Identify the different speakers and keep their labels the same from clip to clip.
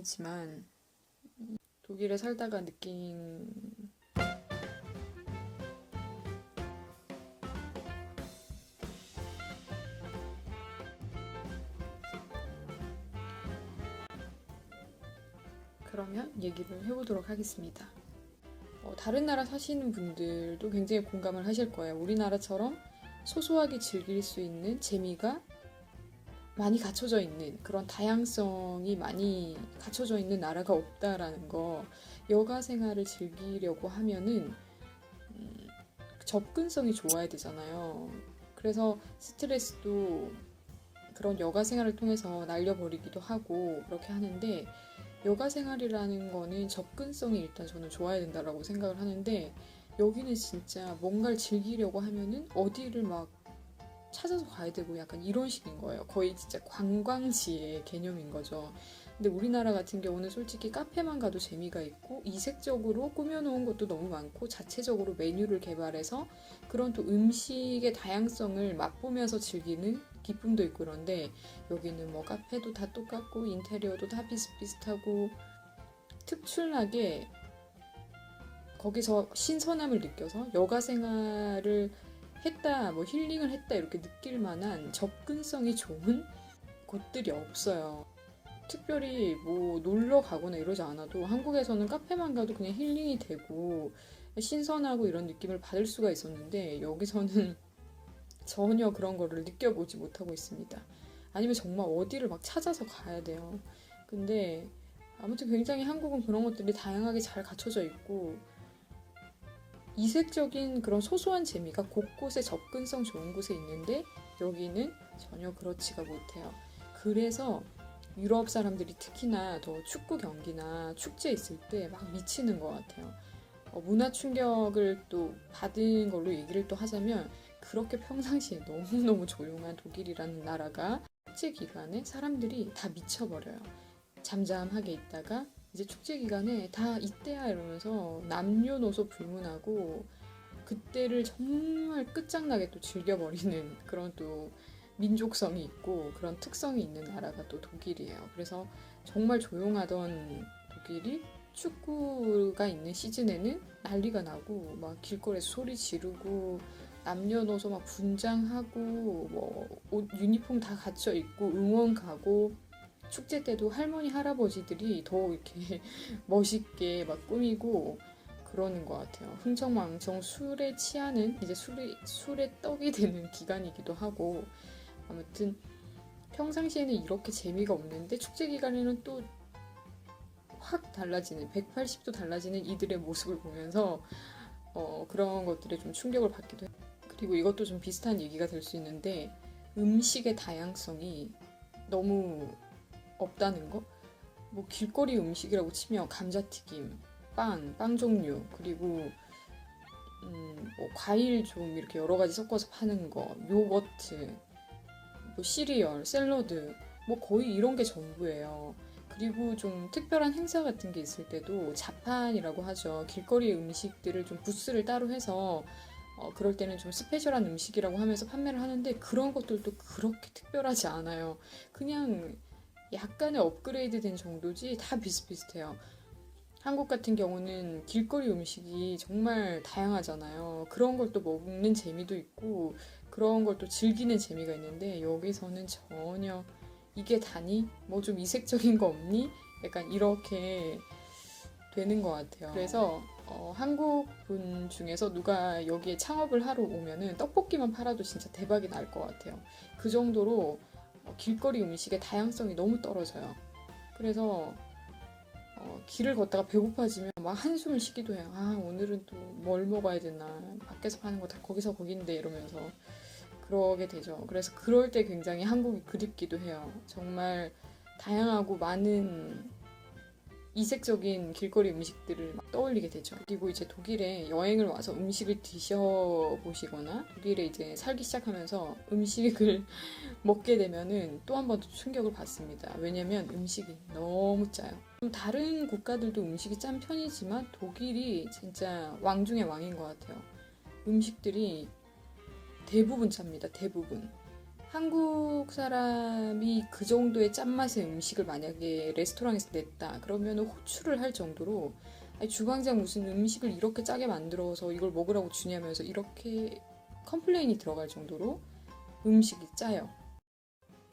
Speaker 1: 편이지만 독일에 살다가 느낀 그러면 얘기를 해보도록 하겠습니다. 다른 나라 사시는 분들도 굉장히 공감을 하실 거예요. 우리나라처럼 소소하게 즐길 수 있는 재미가 많이 갖춰져 있는 그런 다양성이 많이 갖춰져 있는 나라가 없다라는 거. 여가 생활을 즐기려고 하면은 접근성이 좋아야 되잖아요. 그래서 스트레스도 그런 여가 생활을 통해서 날려버리기도 하고 그렇게 하는데, 여가 생활이라는 거는 접근성이 일단 저는 좋아야 된다라고 생각을 하는데, 여기는 진짜 뭔가를 즐기려고 하면은 어디를 막 찾아서 가야 되고 약간 이런 식인 거예요. 거의 진짜 관광지의 개념인 거죠. 근데 우리나라 같은 경우는 솔직히 카페만 가도 재미가 있고 이색적으로 꾸며놓은 것도 너무 많고 자체적으로 메뉴를 개발해서 그런 또 음식의 다양성을 맛보면서 즐기는 기쁨도 있고, 그런데 여기는 뭐 카페도 다 똑같고 인테리어도 다 비슷비슷하고 특출나게 거기서 신선함을 느껴서 여가 생활을 했다, 뭐 힐링을 했다 이렇게 느낄 만한 접근성이 좋은 곳들이 없어요. 특별히 뭐 놀러 가거나 이러지 않아도 한국에서는 카페만 가도 그냥 힐링이 되고 신선하고 이런 느낌을 받을 수가 있었는데, 여기서는 전혀 그런 거를 느껴보지 못하고 있습니다. 아니면 정말 어디를 막 찾아서 가야 돼요. 근데 아무튼 굉장히 한국은 그런 것들이 다양하게 잘 갖춰져 있고 이색적인 그런 소소한 재미가 곳곳에 접근성 좋은 곳에 있는데, 여기는 전혀 그렇지가 못해요. 그래서 유럽 사람들이 특히나 더 축구 경기나 축제 있을 때 막 미치는 것 같아요. 문화 충격을 또 받은 걸로 얘기를 또 하자면, 그렇게 평상시에 너무너무 조용한 독일이라는 나라가 축제 기간에 사람들이 다 미쳐버려요. 잠잠하게 있다가 이제 축제 기간에 다 이때야 이러면서 남녀노소 불문하고 그때를 정말 끝장나게 또 즐겨버리는 그런 또 민족성이 있고 그런 특성이 있는 나라가 또 독일이에요. 그래서 정말 조용하던 독일이 축구가 있는 시즌에는 난리가 나고 막 길거리에서 소리 지르고 남녀노소 막 분장하고 뭐 옷 유니폼 다 갖춰 입고 응원 가고, 축제 때도 할머니 할아버지들이 더 이렇게 멋있게 막 꾸미고 그러는 것 같아요. 흥청망청 술에 취하는, 이제 술에 떡이 되는 기간이기도 하고, 아무튼 평상시에는 이렇게 재미가 없는데 축제 기간에는 또 확 달라지는, 180도 달라지는 이들의 모습을 보면서 그런 것들에 좀 충격을 받기도 해요. 그리고 이것도 좀 비슷한 얘기가 될 수 있는데, 음식의 다양성이 너무 없다는 거? 뭐 길거리 음식이라고 치면 감자튀김, 빵 종류, 그리고 뭐 과일 좀 이렇게 여러 가지 섞어서 파는 거, 요거트, 뭐 시리얼, 샐러드, 뭐 거의 이런 게 전부예요. 그리고 좀 특별한 행사 같은 게 있을 때도 자판이라고 하죠. 길거리 음식들을 좀 부스를 따로 해서 그럴 때는 좀 스페셜한 음식이라고 하면서 판매를 하는데, 그런 것들도 그렇게 특별하지 않아요. 그냥 약간의 업그레이드 된 정도지 다 비슷비슷해요. 한국 같은 경우는 길거리 음식이 정말 다양하잖아요. 그런 걸 또 먹는 재미도 있고 그런 걸 또 즐기는 재미가 있는데, 여기서는 전혀 이게 다니? 뭐 좀 이색적인 거 없니? 약간 이렇게 되는 것 같아요. 그래서 한국 분 중에서 누가 여기에 창업을 하러 오면은 떡볶이만 팔아도 진짜 대박이 날 것 같아요. 그 정도로 길거리 음식의 다양성이 너무 떨어져요. 그래서 길을 걷다가 배고파지면 막 한숨을 쉬기도 해요. 아, 오늘은 또 뭘 먹어야 되나. 밖에서 파는 거 다 거기서 거긴데 이러면서 그러게 되죠. 그래서 그럴 때 굉장히 한국이 그립기도 해요. 정말 다양하고 많은 이색적인 길거리 음식들을 막 떠올리게 되죠. 그리고 이제 독일에 여행을 와서 음식을 드셔보시거나 독일에 이제 살기 시작하면서 음식을 먹게 되면은 또 한 번 더 충격을 받습니다. 왜냐면 음식이 너무 짜요. 좀 다른 국가들도 음식이 짠 편이지만 독일이 진짜 왕 중의 왕인 것 같아요. 음식들이 대부분 짭니다. 대부분. 한국 사람이 그 정도의 짠맛의 음식을 만약에 레스토랑에서 냈다 그러면 호출을 할 정도로, 아니, 주방장 무슨 음식을 이렇게 짜게 만들어서 이걸 먹으라고 주냐면서 이렇게 컴플레인이 들어갈 정도로 음식이 짜요.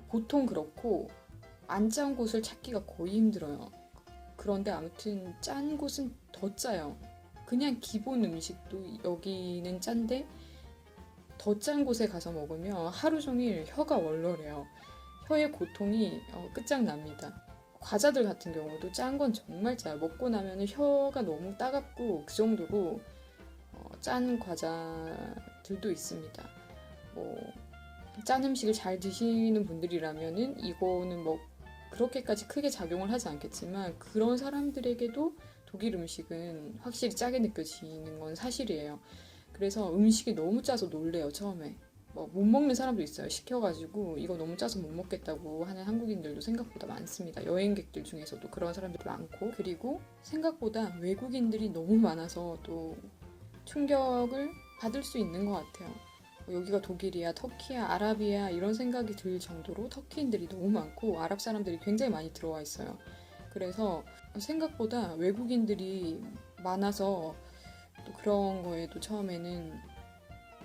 Speaker 1: 보통 그렇고 안 짠 곳을 찾기가 거의 힘들어요. 그런데 아무튼 짠 곳은 더 짜요. 그냥 기본 음식도 여기는 짠데 더 짠 곳에 가서 먹으면 하루 종일 혀가 얼얼해요. 혀의 고통이 끝장납니다. 과자들 같은 경우도 짠 건 정말 짜요. 먹고 나면 혀가 너무 따갑고 그 정도로 짠 과자들도 있습니다. 뭐, 짠 음식을 잘 드시는 분들이라면은 이거는 뭐 그렇게까지 크게 작용을 하지 않겠지만, 그런 사람들에게도 독일 음식은 확실히 짜게 느껴지는 건 사실이에요. 그래서 음식이 너무 짜서 놀래요, 처음에. 뭐 못 먹는 사람도 있어요. 시켜가지고 이거 너무 짜서 못 먹겠다고 하는 한국인들도 생각보다 많습니다. 여행객들 중에서도 그런 사람들이 많고, 그리고 생각보다 외국인들이 너무 많아서 또 충격을 받을 수 있는 것 같아요. 여기가 독일이야, 터키야, 아랍이야 이런 생각이 들 정도로 터키인들이 너무 많고 아랍 사람들이 굉장히 많이 들어와 있어요. 그래서 생각보다 외국인들이 많아서 또 그런 거에도 처음에는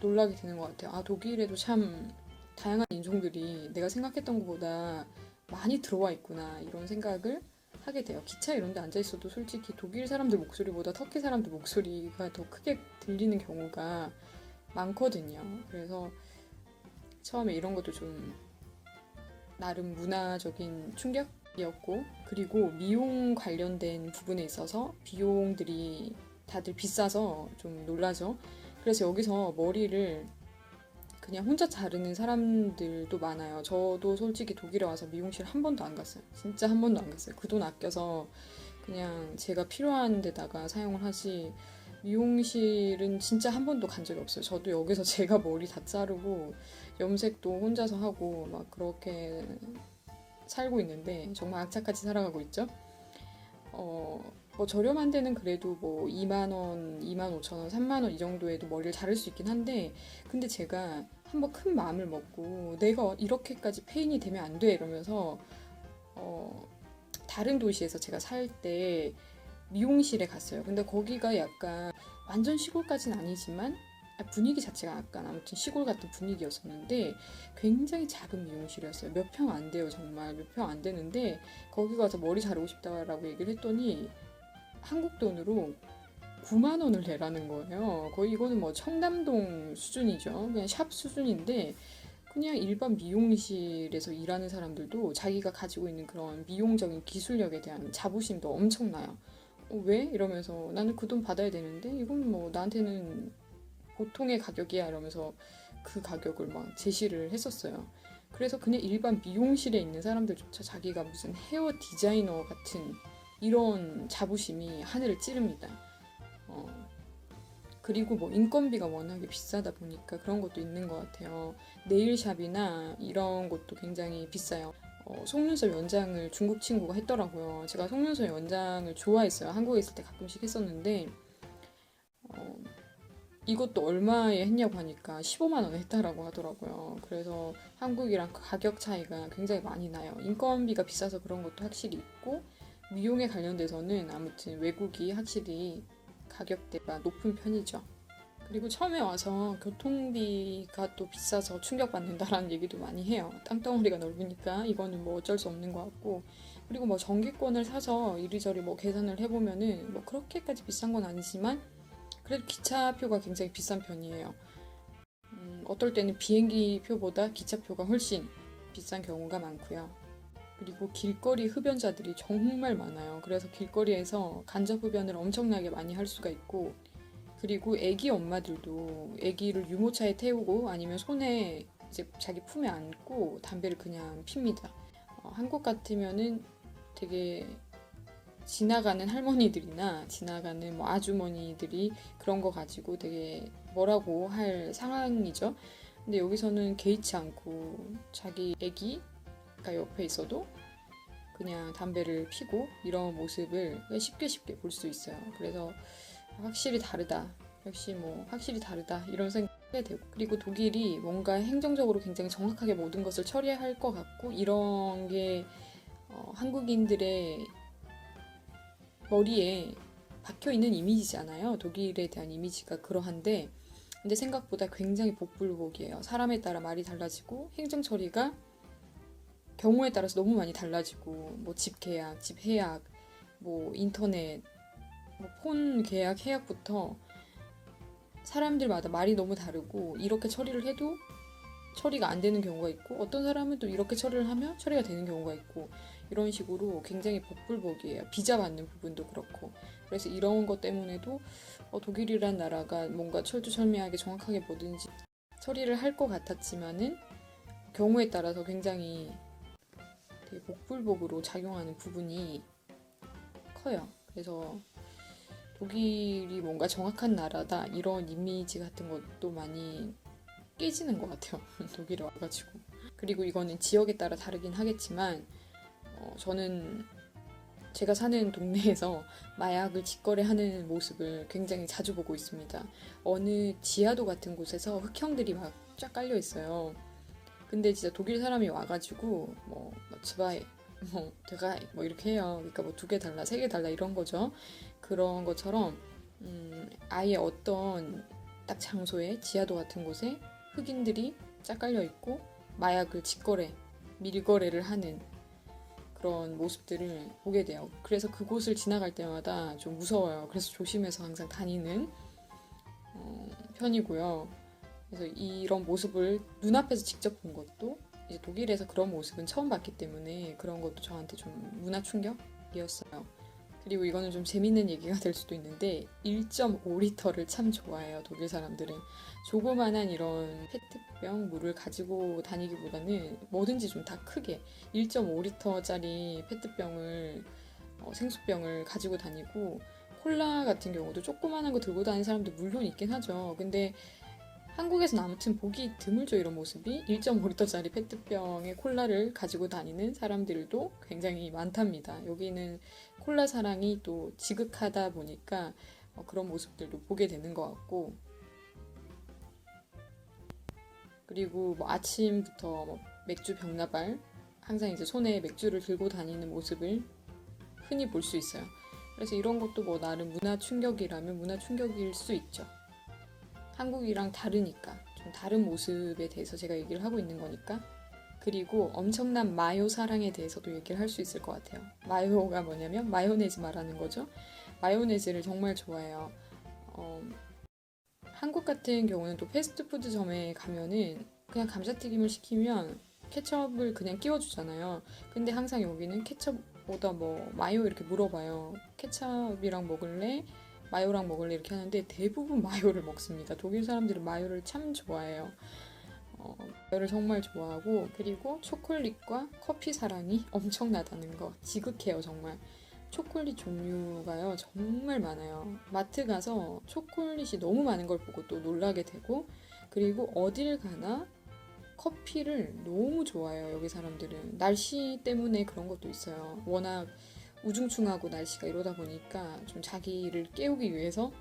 Speaker 1: 놀라게 되는 것 같아요. 아, 독일에도 참 다양한 인종들이 내가 생각했던 것보다 많이 들어와 있구나 이런 생각을 하게 돼요. 기차 이런 데 앉아 있어도 솔직히 독일 사람들 목소리보다 터키 사람들 목소리가 더 크게 들리는 경우가 많거든요. 그래서 처음에 이런 것도 좀 나름 문화적인 충격이었고, 그리고 미용 관련된 부분에 있어서 비용들이 다들 비싸서 좀 놀라죠. 그래서 여기서 머리를 그냥 혼자 자르는 사람들도 많아요. 저도 솔직히 독일에 와서 미용실 한 번도 안 갔어요. 진짜 한 번도 안 갔어요. 그 돈 아껴서 그냥 제가 필요한 데다가 사용을 하지, 미용실은 진짜 한 번도 간 적이 없어요. 저도 여기서 제가 머리 다 자르고 염색도 혼자서 하고 막 그렇게 살고 있는데 정말 악착같이 살아가고 있죠. 뭐 저렴한 데는 그래도 뭐 2만 원, 2만 5천 원, 3만 원 이 정도에도 머리를 자를 수 있긴 한데, 근데 제가 한번 큰 마음을 먹고 내가 이렇게까지 페인이 되면 안 돼 이러면서 어, 다른 도시에서 제가 살 때 미용실에 갔어요. 근데 거기가 약간 완전 시골까지는 아니지만 분위기 자체가 약간 아무튼 시골 같은 분위기였었는데 굉장히 작은 미용실이었어요. 몇 평 안 돼요, 정말. 몇 평 안 되는데 거기 가서 머리 자르고 싶다라고 얘기를 했더니 한국 돈으로 9만 원을 내라는 거예요. 거의 이거는 뭐 청담동 수준이죠. 그냥 샵 수준인데, 그냥 일반 미용실에서 일하는 사람들도 자기가 가지고 있는 그런 미용적인 기술력에 대한 자부심도 엄청나요. 왜? 이러면서 나는 그 돈 받아야 되는데 이건 뭐 나한테는 보통의 가격이야 이러면서 그 가격을 막 제시를 했었어요. 그래서 그냥 일반 미용실에 있는 사람들조차 자기가 무슨 헤어 디자이너 같은 이런 자부심이 하늘을 찌릅니다. 어, 그리고 뭐 인건비가 워낙에 비싸다 보니까 그런 것도 있는 것 같아요. 네일샵이나 이런 것도 굉장히 비싸요. 속눈썹 연장을 중국 친구가 했더라고요. 제가 속눈썹 연장을 좋아했어요. 한국에 있을 때 가끔씩 했었는데 어, 이것도 얼마에 했냐고 하니까 15만 원에 했다라고 하더라고요. 그래서 한국이랑 가격 차이가 굉장히 많이 나요. 인건비가 비싸서 그런 것도 확실히 있고, 미용에 관련돼서는 아무튼 외국이 확실히 가격대가 높은 편이죠. 그리고 처음에 와서 교통비가 또 비싸서 충격받는다라는 얘기도 많이 해요. 땅덩어리가 넓으니까 이거는 뭐 어쩔 수 없는 것 같고, 그리고 뭐 전기권을 사서 이리저리 뭐 계산을 해보면은 뭐 그렇게까지 비싼 건 아니지만 그래도 기차표가 굉장히 비싼 편이에요. 어떨 때는 비행기 표보다 기차표가 훨씬 비싼 경우가 많고요. 그리고 길거리 흡연자들이 정말 많아요. 그래서 길거리에서 간접 흡연을 엄청나게 많이 할 수가 있고, 그리고 애기 엄마들도 애기를 유모차에 태우고 아니면 손에 이제 자기 품에 안고 담배를 그냥 핍니다. 한국 같으면은 되게 지나가는 할머니들이나 지나가는 뭐 아주머니들이 그런 거 가지고 되게 뭐라고 할 상황이죠. 근데 여기서는 개의치 않고 자기 애기가 옆에 있어도 그냥 담배를 피고 이런 모습을 쉽게 볼 수 있어요. 그래서 확실히 다르다. 역시 뭐 확실히 다르다 이런 생각이 되고, 그리고 독일이 뭔가 행정적으로 굉장히 정확하게 모든 것을 처리할 것 같고 이런 게 한국인들의 머리에 박혀 있는 이미지잖아요. 독일에 대한 이미지가 그러한데, 근데 생각보다 굉장히 복불복이에요. 사람에 따라 말이 달라지고 행정 처리가 경우에 따라서 너무 많이 달라지고, 뭐 집 계약, 집 해약, 뭐 인터넷, 뭐 폰 계약, 해약부터 사람들마다 말이 너무 다르고, 이렇게 처리를 해도 처리가 안 되는 경우가 있고, 어떤 사람은 또 이렇게 처리를 하면 처리가 되는 경우가 있고, 이런 식으로 굉장히 복불복이에요. 비자 받는 부분도 그렇고. 그래서 이런 것 때문에도 독일이란 나라가 뭔가 철두철미하게 정확하게 뭐든지 처리를 할 것 같았지만은 경우에 따라서 굉장히 되게 복불복으로 작용하는 부분이 커요. 그래서 독일이 뭔가 정확한 나라다 이런 이미지 같은 것도 많이 깨지는 것 같아요. 독일에 와가지고. 그리고 이거는 지역에 따라 다르긴 하겠지만 저는 제가 사는 동네에서 마약을 직거래하는 모습을 굉장히 자주 보고 있습니다. 어느 지하도 같은 곳에서 흑형들이 막 쫙 깔려 있어요. 근데 진짜 독일 사람이 와가지고 뭐 츠바이, 뭐 드가이 뭐 이렇게 해요. 그러니까 뭐 2개 달라, 3개 달라 이런 거죠. 그런 것처럼 아예 어떤 딱 장소에 지하도 같은 곳에 흑인들이 쫙 깔려 있고 마약을 직거래, 밀거래를 하는 그런 모습들을 보게 돼요. 그래서 그곳을 지나갈 때마다 좀 무서워요. 그래서 조심해서 항상 다니는 편이고요. 그래서 이런 모습을 눈앞에서 직접 본 것도, 이제 독일에서 그런 모습은 처음 봤기 때문에 그런 것도 저한테 좀 문화 충격이었어요. 그리고 이거는 좀 재밌는 얘기가 될 수도 있는데 1.5리터를 참 좋아해요. 독일 사람들은. 조그만한 이런 페트병 물을 가지고 다니기보다는 뭐든지 좀 다 크게 1.5리터짜리 페트병을 생수병을 가지고 다니고, 콜라 같은 경우도 조그만한 거 들고 다니는 사람도 물론 있긴 하죠. 근데 한국에서는 아무튼 보기 드물죠, 이런 모습이. 1.5리터짜리 페트병에 콜라를 가지고 다니는 사람들도 굉장히 많답니다. 여기는 콜라 사랑이 또 지극하다 보니까 그런 모습들도 보게 되는 것 같고, 그리고 뭐 아침부터 뭐 맥주 병나발, 항상 이제 손에 맥주를 들고 다니는 모습을 흔히 볼 수 있어요. 그래서 이런 것도 뭐 나름 문화 충격이라면 문화 충격일 수 있죠. 한국이랑 다르니까, 좀 다른 모습에 대해서 제가 얘기를 하고 있는 거니까. 그리고 엄청난 마요 사랑에 대해서도 얘기를 할 수 있을 것 같아요. 마요가 뭐냐면 마요네즈 말하는 거죠. 마요네즈를 정말 좋아해요. 한국 같은 경우는 또 패스트푸드점에 가면은 그냥 감자튀김을 시키면 케첩을 그냥 끼워주잖아요. 근데 항상 여기는 케첩보다 뭐 마요 이렇게 물어봐요. 케첩이랑 먹을래? 마요랑 먹을래? 이렇게 하는데 대부분 마요를 먹습니다. 독일 사람들은 마요를 참 좋아해요. 마요를 정말 좋아하고, 그리고 초콜릿과 커피 사랑이 엄청나다는 거 지극해요. 정말 초콜릿 종류가요 정말 많아요. 마트 가서 초콜릿이 너무 많은 걸 보고 또 놀라게 되고, 그리고 어딜 가나 커피를 너무 좋아해요. 여기 사람들은 날씨 때문에 그런 것도 있어요. 워낙 우중충하고 날씨가 이러다 보니까 좀 자기를 깨우기 위해서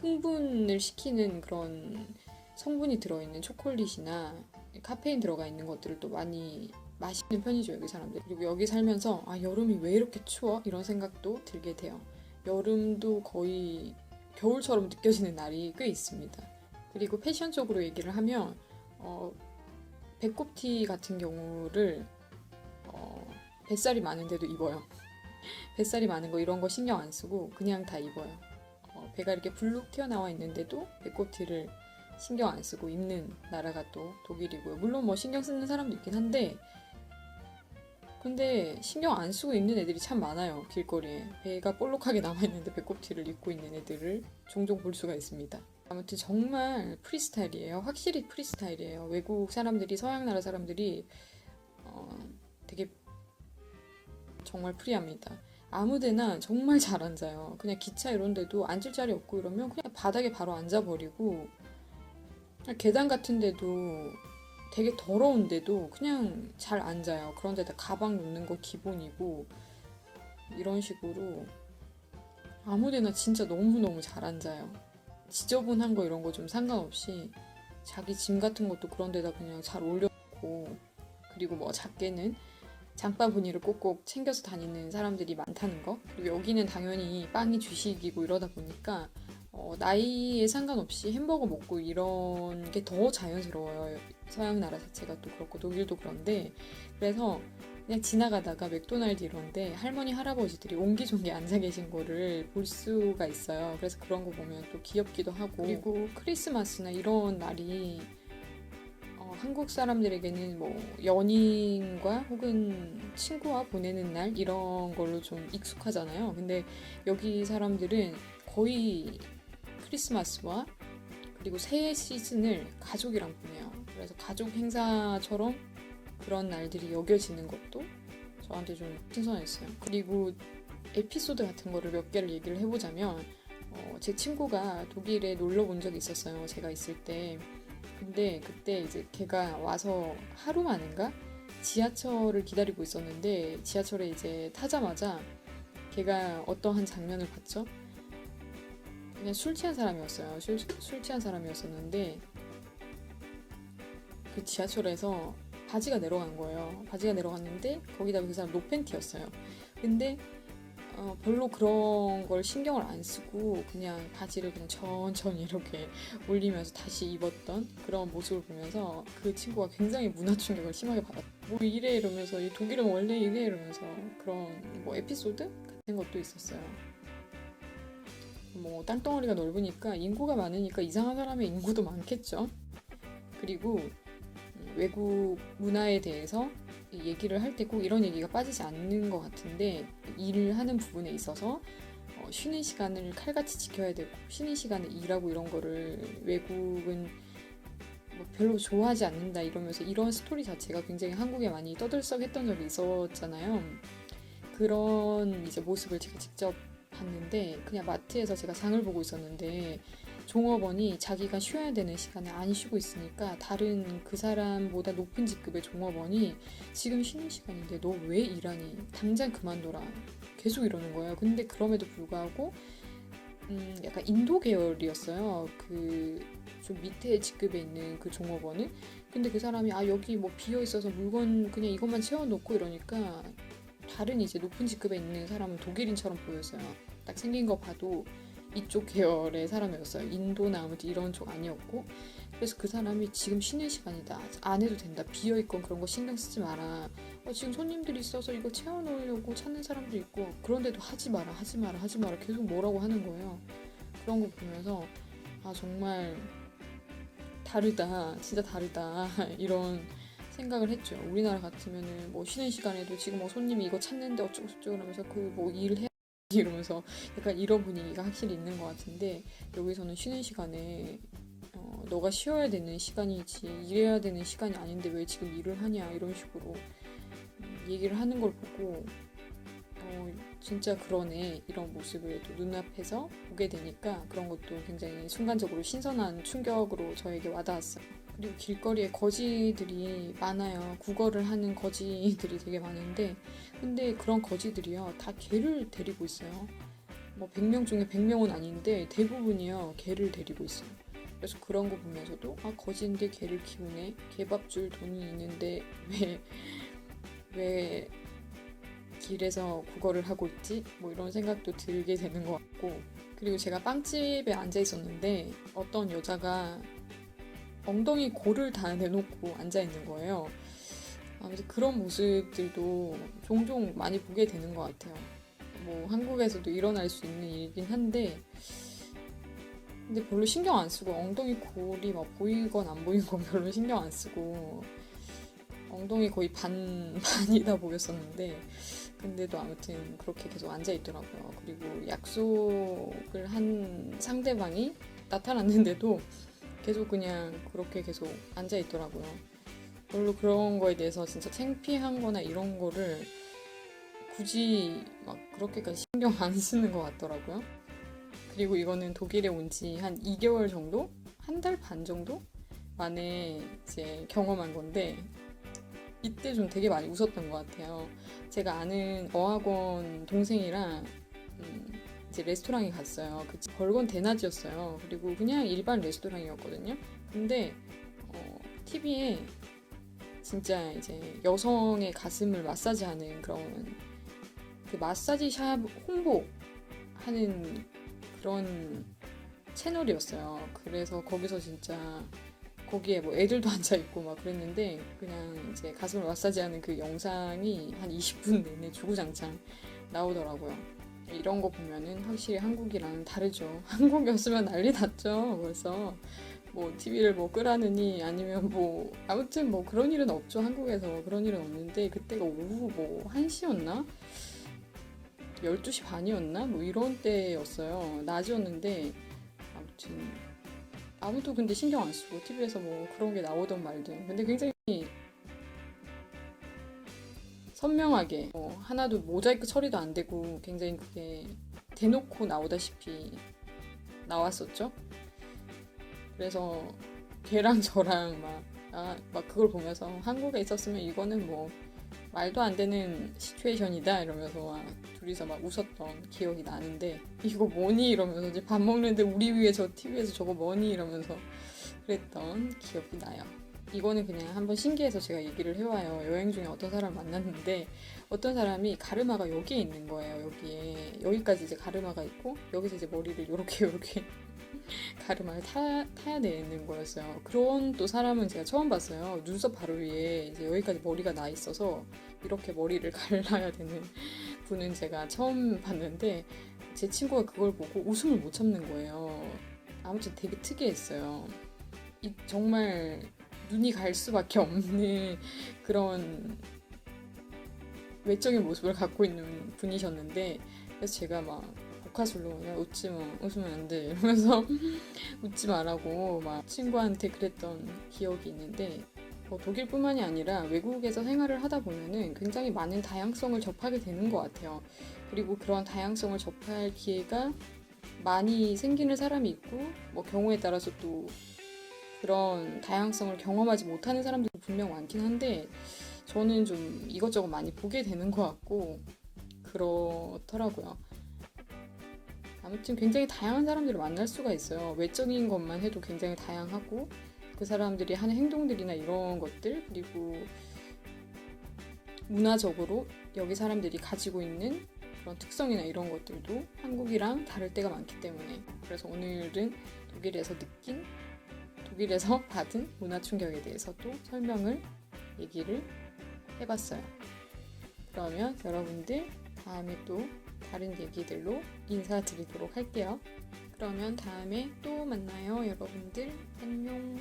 Speaker 1: 흥분을 시키는 그런 성분이 들어있는 초콜릿이나 카페인 들어가 있는 것들을 또 많이 마시는 편이죠, 여기 사람들. 그리고 여기 살면서 여름이 왜 이렇게 추워? 이런 생각도 들게 돼요. 여름도 거의 겨울처럼 느껴지는 날이 꽤 있습니다. 그리고 패션적으로 얘기를 하면 배꼽티 같은 경우를 뱃살이 많은데도 입어요. 뱃살이 많은 거 이런 거 신경 안 쓰고 그냥 다 입어요. 배가 이렇게 불룩 튀어나와 있는데도 배꼽티를 신경 안 쓰고 입는 나라가 또 독일이고요. 물론 뭐 신경 쓰는 사람도 있긴 한데, 근데 신경 안 쓰고 입는 애들이 참 많아요. 길거리에 배가 볼록하게 남아있는데 배꼽티를 입고 있는 애들을 종종 볼 수가 있습니다. 아무튼 정말 프리스타일이에요. 확실히 프리스타일이에요. 외국 사람들이, 서양 나라 사람들이 되게 정말 프리합니다. 아무데나 정말 잘 앉아요. 그냥 기차 이런 데도 앉을 자리 없고 이러면 그냥 바닥에 바로 앉아버리고, 계단 같은 데도 되게 더러운데도 그냥 잘 앉아요. 그런 데다 가방 놓는 거 기본이고, 이런 식으로 아무데나 진짜 너무너무 잘 앉아요. 지저분한 거 이런 거 좀 상관없이 자기 짐 같은 것도 그런 데다 그냥 잘 올려놓고, 그리고 뭐 작게는 장바구니를 꼭꼭 챙겨서 다니는 사람들이 많다는 거. 그리고 여기는 당연히 빵이 주식이고 이러다 보니까 나이에 상관없이 햄버거 먹고 이런 게 더 자연스러워요. 서양 나라 자체가 또 그렇고 독일도 그런데, 그래서 그냥 지나가다가 맥도날드 이런데 할머니 할아버지들이 옹기종기 앉아 계신 거를 볼 수가 있어요. 그래서 그런 거 보면 또 귀엽기도 하고, 그리고 크리스마스나 이런 날이 한국 사람들에게는 뭐 연인과 혹은 친구와 보내는 날 이런 걸로 좀 익숙하잖아요. 근데 여기 사람들은 거의 크리스마스와 그리고 새해 시즌을 가족이랑 보내요. 그래서 가족 행사처럼 그런 날들이 여겨지는 것도 저한테 좀 신선했어요. 그리고 에피소드 같은 거를 몇 개를 얘기를 해보자면, 제 친구가 독일에 놀러 본 적이 있었어요. 제가 있을 때. 근데 그때 이제 걔가 와서 하루 만인가 지하철을 기다리고 있었는데, 지하철에 이제 타자마자 걔가 어떠한 장면을 봤죠? 그냥 술 취한 사람이었어요. 술 취한 사람이었었는데 그 지하철에서 바지가 내려간 거예요. 바지가 내려갔는데 거기다가 그 사람 노팬티였어요. 근데 별로 그런 걸 신경을 안 쓰고 그냥 바지를 그냥 천천히 이렇게 올리면서 다시 입었던 그런 모습을 보면서 그 친구가 굉장히 문화 충격을 심하게 받았어요. 뭐 이래 이러면서, 이 독일은 원래 이래 이러면서 그런 뭐 에피소드 같은 것도 있었어요. 뭐 땅덩어리가 넓으니까 인구가 많으니까 이상한 사람의 인구도 많겠죠. 그리고 외국 문화에 대해서 얘기를 할 때 꼭 이런 얘기가 빠지지 않는 것 같은데, 일을 하는 부분에 있어서 쉬는 시간을 칼같이 지켜야 되고 쉬는 시간에 일하고 이런 거를 외국은 뭐 별로 좋아하지 않는다 이러면서 이런 스토리 자체가 굉장히 한국에 많이 떠들썩했던 적이 있었잖아요. 그런 이제 모습을 제가 직접 봤는데, 그냥 마트에서 제가 장을 보고 있었는데 종업원이 자기가 쉬어야 되는 시간에 안 쉬고 있으니까 다른 그 사람보다 높은 직급의 종업원이 지금 쉬는 시간인데 너 왜 일하니? 당장 그만둬라. 계속 이러는 거예요. 근데 그럼에도 불구하고 약간 인도 계열이었어요. 그 좀 밑에 직급에 있는 그 종업원은. 근데 그 사람이 여기 뭐 비어 있어서 물건 그냥 이것만 채워놓고 이러니까 다른 이제 높은 직급에 있는 사람은 독일인처럼 보였어요. 딱 생긴 거 봐도 이쪽 계열의 사람이었어요. 인도나 아무튼 이런 쪽 아니었고. 그래서 그 사람이 지금 쉬는 시간이다. 안 해도 된다. 비어있건 그런 거 신경 쓰지 마라. 지금 손님들이 있어서 이거 채워놓으려고 찾는 사람도 있고, 그런데도 하지 마라, 하지 마라, 하지 마라. 계속 뭐라고 하는 거예요. 그런 거 보면서 정말 다르다. 진짜 다르다. 이런 생각을 했죠. 우리나라 같으면은 뭐 쉬는 시간에도 지금 뭐 손님이 이거 찾는데 어쩌고 저쩌고 하면서 그 뭐 일을 해 이러면서 약간 이런 분위기가 확실히 있는 것 같은데, 여기서는 쉬는 시간에 너가 쉬어야 되는 시간이지 일해야 되는 시간이 아닌데 왜 지금 일을 하냐 이런 식으로 얘기를 하는 걸 보고 진짜 그러네 이런 모습을 또 눈앞에서 보게 되니까 그런 것도 굉장히 순간적으로 신선한 충격으로 저에게 와닿았어요. 그리고 길거리에 거지들이 많아요. 구걸을 하는 거지들이 되게 많은데, 근데 그런 거지들이요 다 개를 데리고 있어요. 뭐 100명 중에 100명은 아닌데 대부분이요 개를 데리고 있어요. 그래서 그런 거 보면서도 거지인데 개를 키우네, 개밥 줄 돈이 있는데 왜 길에서 구걸을 하고 있지? 뭐 이런 생각도 들게 되는 것 같고, 그리고 제가 빵집에 앉아 있었는데 어떤 여자가 엉덩이 골을 다 내놓고 앉아 있는 거예요. 아무튼 그런 모습들도 종종 많이 보게 되는 것 같아요. 뭐 한국에서도 일어날 수 있는 일이긴 한데, 근데 별로 신경 안 쓰고 엉덩이 골이 막 보이건 안 보이건 별로 신경 안 쓰고 엉덩이 거의 반이다 보였었는데, 근데도 아무튼 그렇게 계속 앉아 있더라고요. 그리고 약속을 한 상대방이 나타났는데도 계속 그냥 그렇게 계속 앉아 있더라고요. 별로 그런 거에 대해서 진짜 창피한 거나 이런 거를 굳이 막 그렇게까지 신경 안 쓰는 것 같더라고요. 그리고 이거는 독일에 온 지 한 2개월 정도? 한 달 반 정도? 만에 이제 경험한 건데, 이때 좀 되게 많이 웃었던 것 같아요. 제가 아는 어학원 동생이랑 이제 레스토랑에 갔어요. 그 벌건 대낮이었어요. 그리고 그냥 일반 레스토랑이었거든요. 근데 TV에 진짜 이제 여성의 가슴을 마사지하는 그런 그 마사지 샵 홍보하는 그런 채널이었어요. 그래서 거기서 진짜 거기에 뭐 애들도 앉아 있고 막 그랬는데 그냥 이제 가슴을 마사지하는 그 영상이 한 20분 내내 주구장창 나오더라고요. 이런 거 보면은 확실히 한국이랑 다르죠. 한국이었으면 난리 났죠. 그래서 뭐 TV를 뭐 끄라느니 아니면 뭐 아무튼 뭐 그런 일은 없죠. 한국에서 그런 일은 없는데 그때가 오후 뭐 1시였나? 12시 반이었나? 뭐 이런 때였어요. 낮이었는데 아무튼 아무도 근데 신경 안 쓰고 TV에서 뭐 그런 게 나오던 말든 근데 굉장히 선명하게 하나도 모자이크 처리도 안 되고 굉장히 그게 대놓고 나오다시피 나왔었죠. 그래서 걔랑 저랑 막 그걸 보면서 한국에 있었으면 이거는 뭐 말도 안 되는 시츄에이션이다 이러면서 막 둘이서 막 웃었던 기억이 나는데 이거 뭐니 이러면서 이제 밥 먹는데 우리 위에 저 TV에서 저거 뭐니 이러면서 그랬던 기억이 나요. 이거는 그냥 한번 신기해서 제가 얘기를 해와요. 여행 중에 어떤 사람 만났는데 어떤 사람이 가르마가 여기에 있는 거예요. 여기까지 이제 가르마가 있고 여기서 이제 머리를 요렇게 가르마를 타야 되는 거였어요. 그런 또 사람은 제가 처음 봤어요. 눈썹 바로 위에 이제 여기까지 머리가 나 있어서 이렇게 머리를 갈라야 되는 분은 제가 처음 봤는데 제 친구가 그걸 보고 웃음을 못 참는 거예요. 아무튼 되게 특이했어요. 정말 눈이 갈 수밖에 없는 그런 외적인 모습을 갖고 있는 분이셨는데 그래서 제가 막 복화술로 야 웃지 마 웃으면 안 돼 이러면서 웃지 말라고 막 친구한테 그랬던 기억이 있는데 독일뿐만이 아니라 외국에서 생활을 하다 보면은 굉장히 많은 다양성을 접하게 되는 것 같아요. 그리고 그런 다양성을 접할 기회가 많이 생기는 사람이 있고 뭐 경우에 따라서 또 그런 다양성을 경험하지 못하는 사람들이 분명 많긴 한데 저는 좀 이것저것 많이 보게 되는 것 같고 그렇더라고요. 아무튼 굉장히 다양한 사람들을 만날 수가 있어요. 외적인 것만 해도 굉장히 다양하고 그 사람들이 하는 행동들이나 이런 것들 그리고 문화적으로 여기 사람들이 가지고 있는 그런 특성이나 이런 것들도 한국이랑 다를 때가 많기 때문에 그래서 오늘은 독일에서 받은 문화 충격에 대해서 또 얘기를 해봤어요. 그러면 여러분들 다음에 또 다른 얘기들로 인사드리도록 할게요. 그러면 다음에 또 만나요, 여러분들. 안녕.